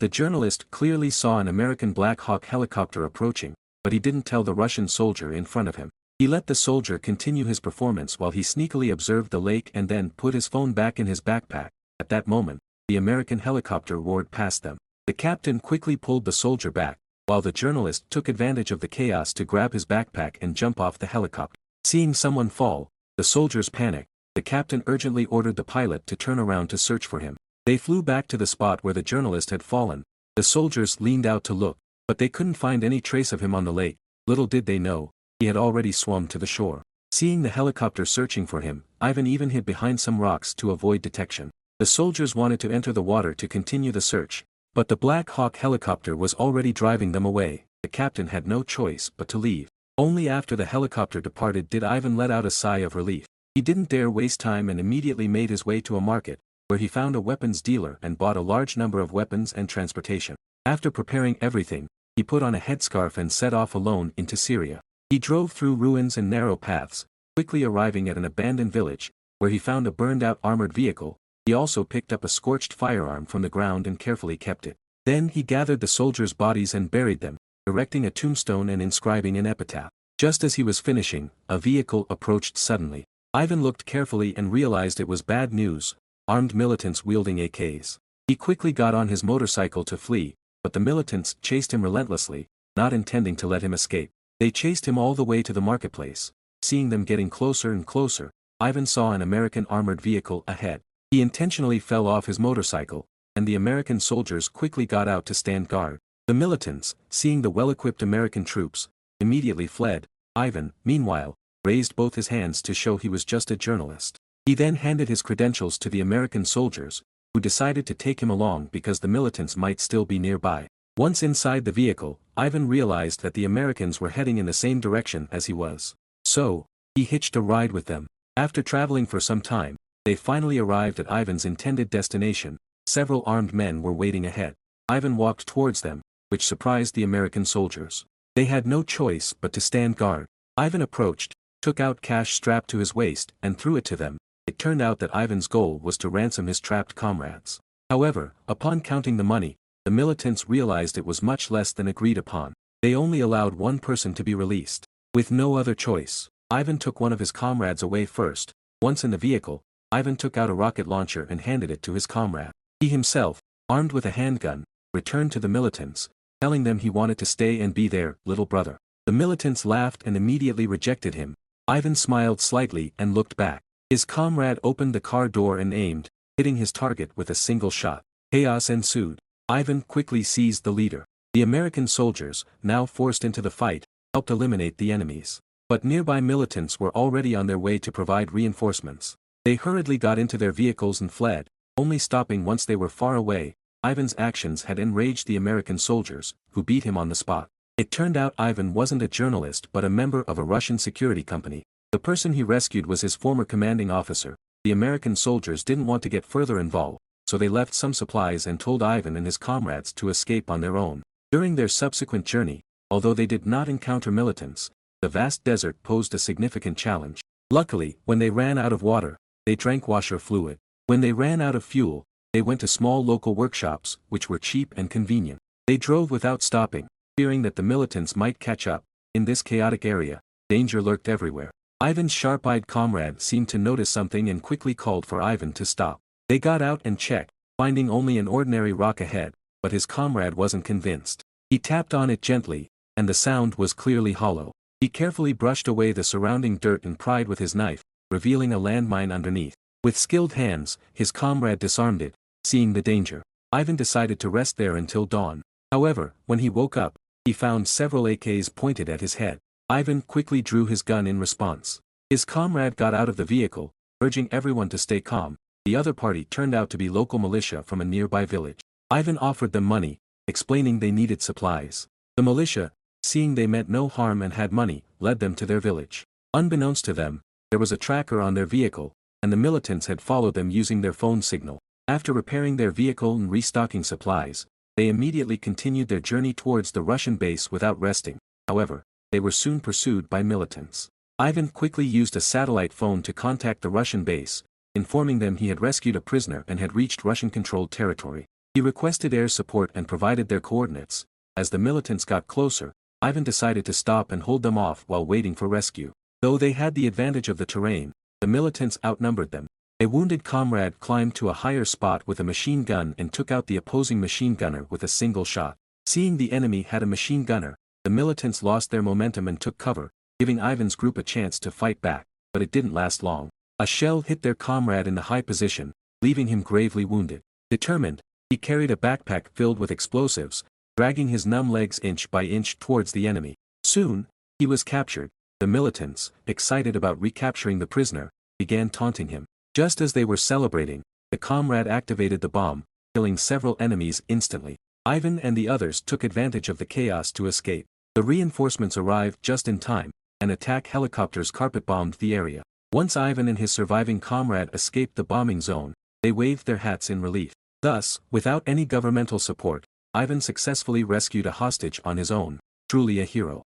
The journalist clearly saw an American Black Hawk helicopter approaching, but he didn't tell the Russian soldier in front of him. He let the soldier continue his performance while he sneakily observed the lake and then put his phone back in his backpack. At that moment, the American helicopter roared past them. The captain quickly pulled the soldier back, while the journalist took advantage of the chaos to grab his backpack and jump off the helicopter. Seeing someone fall, the soldiers panicked. The captain urgently ordered the pilot to turn around to search for him. They flew back to the spot where the journalist had fallen. The soldiers leaned out to look, but they couldn't find any trace of him on the lake. Little did they know, he had already swum to the shore. Seeing the helicopter searching for him, Ivan even hid behind some rocks to avoid detection. The soldiers wanted to enter the water to continue the search, but the Black Hawk helicopter was already driving them away. The captain had no choice but to leave. Only after the helicopter departed did Ivan let out a sigh of relief. He didn't dare waste time and immediately made his way to a market, where he found a weapons dealer and bought a large number of weapons and transportation. After preparing everything, he put on a headscarf and set off alone into Syria. He drove through ruins and narrow paths, quickly arriving at an abandoned village, where he found a burned-out armored vehicle. He also picked up a scorched firearm from the ground and carefully kept it. Then he gathered the soldiers' bodies and buried them, erecting a tombstone and inscribing an epitaph. Just as he was finishing, a vehicle approached suddenly. Ivan looked carefully and realized it was bad news, armed militants wielding AKs. He quickly got on his motorcycle to flee, but the militants chased him relentlessly, not intending to let him escape. They chased him all the way to the marketplace. Seeing them getting closer and closer, Ivan saw an American armored vehicle ahead. He intentionally fell off his motorcycle, and the American soldiers quickly got out to stand guard. The militants, seeing the well-equipped American troops, immediately fled. Ivan, meanwhile, raised both his hands to show he was just a journalist. He then handed his credentials to the American soldiers, who decided to take him along because the militants might still be nearby. Once inside the vehicle, Ivan realized that the Americans were heading in the same direction as he was. So, he hitched a ride with them. After traveling for some time, they finally arrived at Ivan's intended destination. Several armed men were waiting ahead. Ivan walked towards them, which surprised the American soldiers. They had no choice but to stand guard. Ivan approached, took out cash strapped to his waist, and threw it to them. It turned out that Ivan's goal was to ransom his trapped comrades. However, upon counting the money, the militants realized it was much less than agreed upon. They only allowed one person to be released. With no other choice, Ivan took one of his comrades away first. Once in the vehicle, Ivan took out a rocket launcher and handed it to his comrade. He himself, armed with a handgun, returned to the militants, telling them he wanted to stay and be their little brother. The militants laughed and immediately rejected him. Ivan smiled slightly and looked back. His comrade opened the car door and aimed, hitting his target with a single shot. Chaos ensued. Ivan quickly seized the leader. The American soldiers, now forced into the fight, helped eliminate the enemies. But nearby militants were already on their way to provide reinforcements. They hurriedly got into their vehicles and fled, only stopping once they were far away. Ivan's actions had enraged the American soldiers, who beat him on the spot. It turned out Ivan wasn't a journalist but a member of a Russian security company. The person he rescued was his former commanding officer. The American soldiers didn't want to get further involved, so they left some supplies and told Ivan and his comrades to escape on their own. During their subsequent journey, although they did not encounter militants, the vast desert posed a significant challenge. Luckily, when they ran out of water, they drank washer fluid. When they ran out of fuel, they went to small local workshops, which were cheap and convenient. They drove without stopping, fearing that the militants might catch up. In this chaotic area, danger lurked everywhere. Ivan's sharp-eyed comrade seemed to notice something and quickly called for Ivan to stop. They got out and checked, finding only an ordinary rock ahead, but his comrade wasn't convinced. He tapped on it gently, and the sound was clearly hollow. He carefully brushed away the surrounding dirt and pried with his knife, revealing a landmine underneath. With skilled hands, his comrade disarmed it. Seeing the danger, Ivan decided to rest there until dawn. However, when he woke up, he found several AKs pointed at his head. Ivan quickly drew his gun in response. His comrade got out of the vehicle, urging everyone to stay calm. The other party turned out to be local militia from a nearby village. Ivan offered them money, explaining they needed supplies. The militia, seeing they meant no harm and had money, led them to their village. Unbeknownst to them, there was a tracker on their vehicle, and the militants had followed them using their phone signal. After repairing their vehicle and restocking supplies, they immediately continued their journey towards the Russian base without resting. However, they were soon pursued by militants. Ivan quickly used a satellite phone to contact the Russian base, informing them he had rescued a prisoner and had reached Russian-controlled territory. He requested air support and provided their coordinates. As the militants got closer, Ivan decided to stop and hold them off while waiting for rescue. Though they had the advantage of the terrain, the militants outnumbered them. A wounded comrade climbed to a higher spot with a machine gun and took out the opposing machine gunner with a single shot. Seeing the enemy had a machine gunner, the militants lost their momentum and took cover, giving Ivan's group a chance to fight back, but it didn't last long. A shell hit their comrade in the high position, leaving him gravely wounded. Determined, he carried a backpack filled with explosives, dragging his numb legs inch by inch towards the enemy. Soon, he was captured. The militants, excited about recapturing the prisoner, began taunting him. Just as they were celebrating, the comrade activated the bomb, killing several enemies instantly. Ivan and the others took advantage of the chaos to escape. The reinforcements arrived just in time, and attack helicopters carpet-bombed the area. Once Ivan and his surviving comrade escaped the bombing zone, they waved their hats in relief. Thus, without any governmental support, Ivan successfully rescued a hostage on his own. Truly a hero.